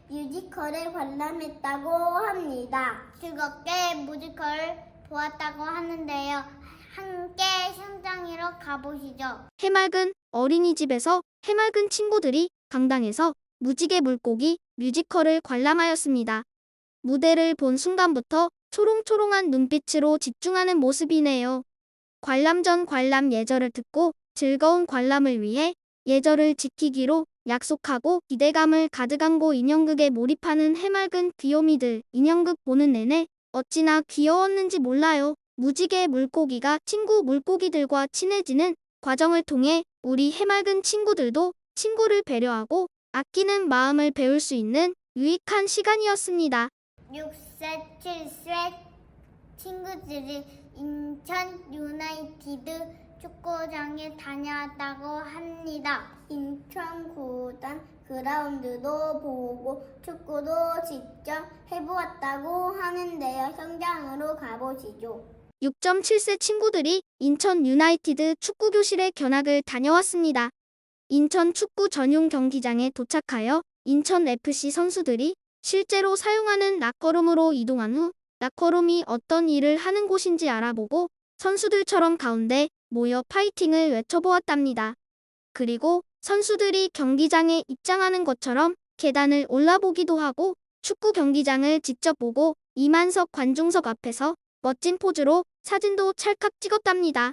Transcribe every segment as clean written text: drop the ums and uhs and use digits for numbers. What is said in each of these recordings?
뮤지컬을 관람했다고 합니다. 즐겁게 뮤지컬을 보았다고 하는데요. 함께 현장으로 가보시죠. 해맑은 어린이집에서 해맑은 친구들이 강당에서 무지개 물고기 뮤지컬을 관람하였습니다. 무대를 본 순간부터 초롱초롱한 눈빛으로 집중하는 모습이네요. 관람 전 관람 예절을 듣고 즐거운 관람을 위해 예절을 지키기로 약속하고 기대감을 가득 안고 인형극에 몰입하는 해맑은 귀요미들. 인형극 보는 내내 어찌나 귀여웠는지 몰라요. 무지개 물고기가 친구 물고기들과 친해지는 과정을 통해 우리 해맑은 친구들도 친구를 배려하고 아끼는 마음을 배울 수 있는 유익한 시간이었습니다. 6세, 7세 친구들이 인천 유나이티드 축구장에 다녀왔다고 합니다. 인천 구단 그라운드도 보고 축구도 직접 해보았다고 하는데요. 현장으로 가보시죠. 6.7세 친구들이 인천 유나이티드 축구교실에 견학을 다녀왔습니다. 인천 축구 전용 경기장에 도착하여 인천FC 선수들이 실제로 사용하는 락커룸으로 이동한 후 락커룸이 어떤 일을 하는 곳인지 알아보고 선수들처럼 가운데 모여 파이팅을 외쳐보았답니다. 그리고 선수들이 경기장에 입장하는 것처럼 계단을 올라보기도 하고 축구 경기장을 직접 보고 이만석 관중석 앞에서 멋진 포즈로 사진도 찰칵 찍었답니다.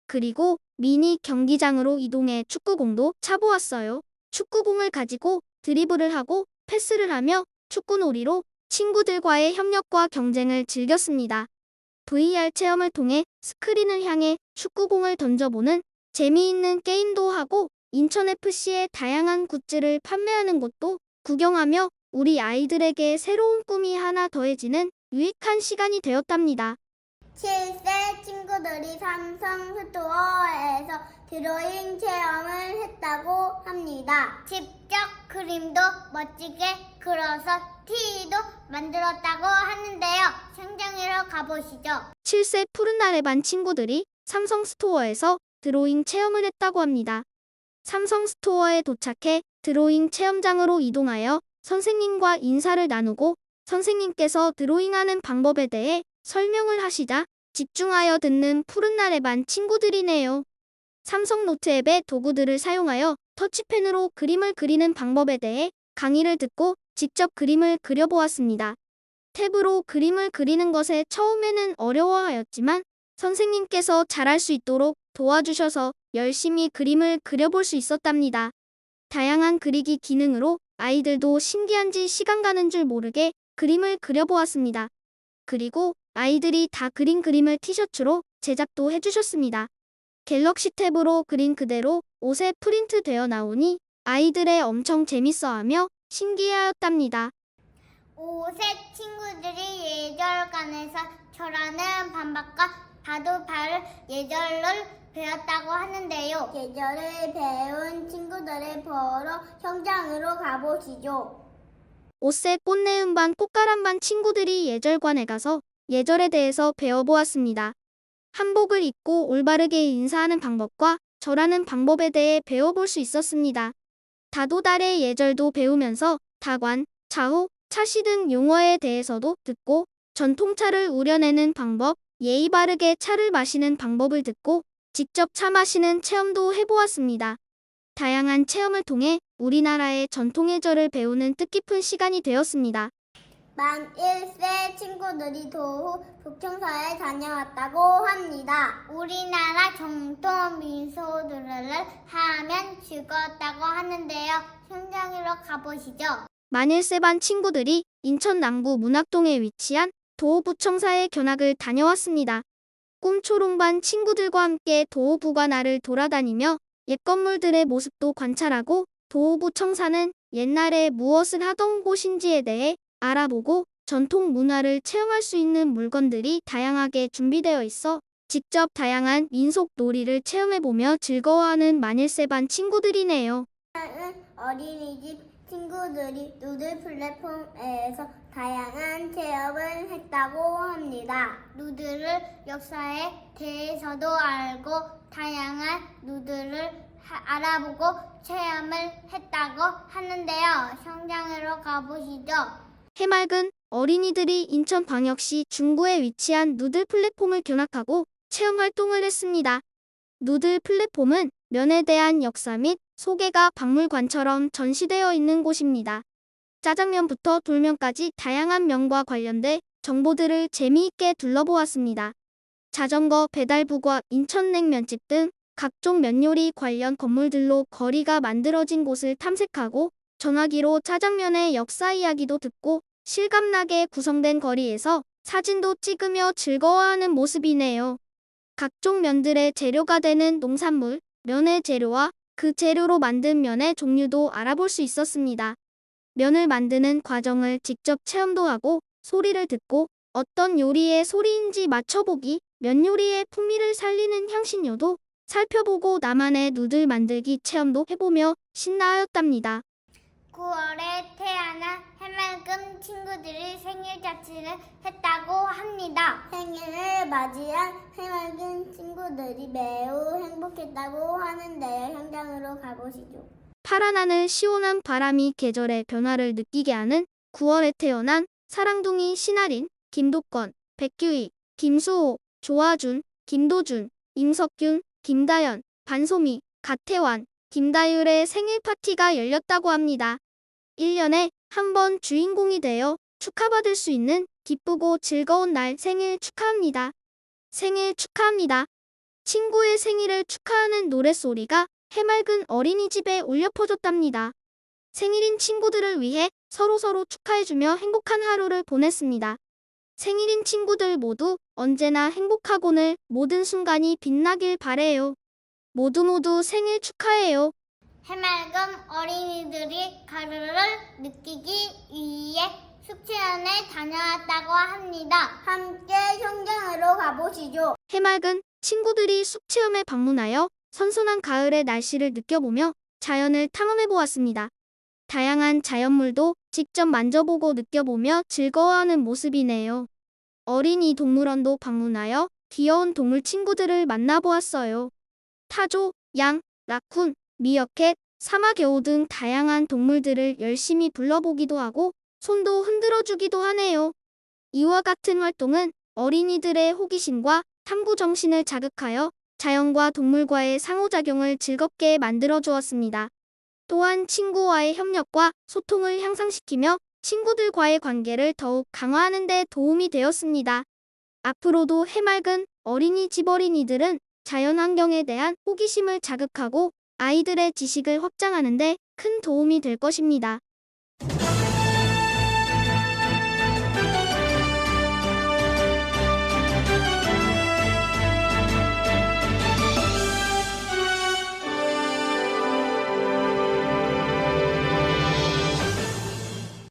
그리고 미니 경기장으로 이동해 축구공도 차보았어요. 축구공을 가지고 드리블을 하고 패스를 하며 축구놀이로 친구들과의 협력과 경쟁을 즐겼습니다. VR 체험을 통해 스크린을 향해 축구공을 던져보는 재미있는 게임도 하고 인천FC의 다양한 굿즈를 판매하는 곳도 구경하며 우리 아이들에게 새로운 꿈이 하나 더해지는 유익한 시간이 되었답니다. 7세 친구들이 삼성 스토어에서 드로잉 체험을 했다고 합니다. 직접 그림도 멋지게 그려서 티도 만들었다고 하는데요. 현장으로 가보시죠. 7세 푸른 날의 반 친구들이 삼성 스토어에서 드로잉 체험을 했다고 합니다. 삼성 스토어에 도착해 드로잉 체험장으로 이동하여 선생님과 인사를 나누고 선생님께서 드로잉하는 방법에 대해 설명을 하시자 집중하여 듣는 푸른 날의 반 친구들이네요. 삼성 노트 앱의 도구들을 사용하여 터치펜으로 그림을 그리는 방법에 대해 강의를 듣고 직접 그림을 그려보았습니다. 탭으로 그림을 그리는 것에 처음에는 어려워하였지만 선생님께서 잘할 수 있도록 도와주셔서 열심히 그림을 그려볼 수 있었답니다. 다양한 그리기 기능으로 아이들도 신기한지 시간 가는 줄 모르게 그림을 그려보았습니다. 그리고 아이들이 다 그린 그림을 티셔츠로 제작도 해주셨습니다. 갤럭시 탭으로 그린 그대로 옷에 프린트 되어 나오니 아이들의 엄청 재밌어하며 신기해하였답니다. 5세 친구들이 예절관에서 절하는 반박과 다도발을 예절을 배웠다고 하는데요. 예절을 배운 친구들을 보러 현장으로 가보시죠. 5세 꽃내음 반 꽃가람 반 친구들이 예절관에 가서 예절에 대해서 배워보았습니다. 한복을 입고 올바르게 인사하는 방법과 절하는 방법에 대해 배워볼 수 있었습니다. 다도달의 예절도 배우면서 다관, 차호, 차시 등 용어에 대해서도 듣고 전통차를 우려내는 방법, 예의 바르게 차를 마시는 방법을 듣고 직접 차 마시는 체험도 해보았습니다. 다양한 체험을 통해 우리나라의 전통 예절을 배우는 뜻깊은 시간이 되었습니다. 만 1세 친구들이 도후 북청사에 다녀왔다고 합니다. 우리나라 전통 민소들을 하면 즐거웠다고 하는데요. 현장으로 가보시죠. 만 1세 반 친구들이 인천 남구 문학동에 위치한 도호부청사에 견학을 다녀왔습니다. 꿈초롱반 친구들과 함께 도호부관할을 돌아다니며 옛 건물들의 모습도 관찰하고 도호부청사는 옛날에 무엇을 하던 곳인지에 대해 알아보고 전통 문화를 체험할 수 있는 물건들이 다양하게 준비되어 있어 직접 다양한 민속 놀이를 체험해보며 즐거워하는 만 1세 반 친구들이네요. 어린이집 친구들이 누들 플랫폼에서 다양한 체험을 했다고 합니다. 누들을 역사에 대해서도 알고 다양한 누들을 알아보고 체험을 했다고 하는데요. 현장으로 가보시죠. 해맑은 어린이들이 인천광역시 중구에 위치한 누들 플랫폼을 견학하고 체험 활동을 했습니다. 누들 플랫폼은 면에 대한 역사 및 소개가 박물관처럼 전시되어 있는 곳입니다. 짜장면부터 돌면까지 다양한 면과 관련된 정보들을 재미있게 둘러보았습니다. 자전거 배달부과 인천냉면집 등 각종 면요리 관련 건물들로 거리가 만들어진 곳을 탐색하고 전화기로 짜장면의 역사 이야기도 듣고 실감나게 구성된 거리에서 사진도 찍으며 즐거워하는 모습이네요. 각종 면들의 재료가 되는 농산물, 면의 재료와 그 재료로 만든 면의 종류도 알아볼 수 있었습니다. 면을 만드는 과정을 직접 체험도 하고 소리를 듣고 어떤 요리의 소리인지 맞춰보기, 면 요리의 풍미를 살리는 향신료도 살펴보고 나만의 누들 만들기 체험도 해보며 신나하였답니다. 9월에 태어난 해맑은 친구들이 생일 자체를 했다고 합니다. 생일을 맞이한 해맑은 친구들이 매우 행복했다고 하는데요. 현장으로 가보시죠. 파란 하늘 시원한 바람이 계절의 변화를 느끼게 하는 9월에 태어난 사랑둥이 신아린, 김도권, 백규희, 김수호, 조아준, 김도준, 임석균, 김다연, 반소미, 가태환, 김다율의 생일 파티가 열렸다고 합니다. 1년에 한 번 주인공이 되어 축하받을 수 있는 기쁘고 즐거운 날 생일 축하합니다. 생일 축하합니다. 친구의 생일을 축하하는 노랫소리가 해맑은 어린이집에 울려 퍼졌답니다. 생일인 친구들을 위해 서로서로 축하해주며 행복한 하루를 보냈습니다. 생일인 친구들 모두 언제나 행복하고늘 모든 순간이 빛나길 바래요. 모두 생일 축하해요. 해맑은 어린이들이 가을을 느끼기 위해 숙제원에 다녀왔다고 합니다. 함께 현장으로 가보시죠. 해맑은 친구들이 숲체험에 방문하여 선선한 가을의 날씨를 느껴보며 자연을 탐험해보았습니다. 다양한 자연물도 직접 만져보고 느껴보며 즐거워하는 모습이네요. 어린이 동물원도 방문하여 귀여운 동물 친구들을 만나보았어요. 타조, 양, 라쿤, 미어캣, 사마귀 등 다양한 동물들을 열심히 불러보기도 하고 손도 흔들어주기도 하네요. 이와 같은 활동은 어린이들의 호기심과 탐구 정신을 자극하여 자연과 동물과의 상호작용을 즐겁게 만들어 주었습니다. 또한 친구와의 협력과 소통을 향상시키며 친구들과의 관계를 더욱 강화하는 데 도움이 되었습니다. 앞으로도 해맑은 어린이집 어린이들은 자연환경에 대한 호기심을 자극하고 아이들의 지식을 확장하는 데 큰 도움이 될 것입니다.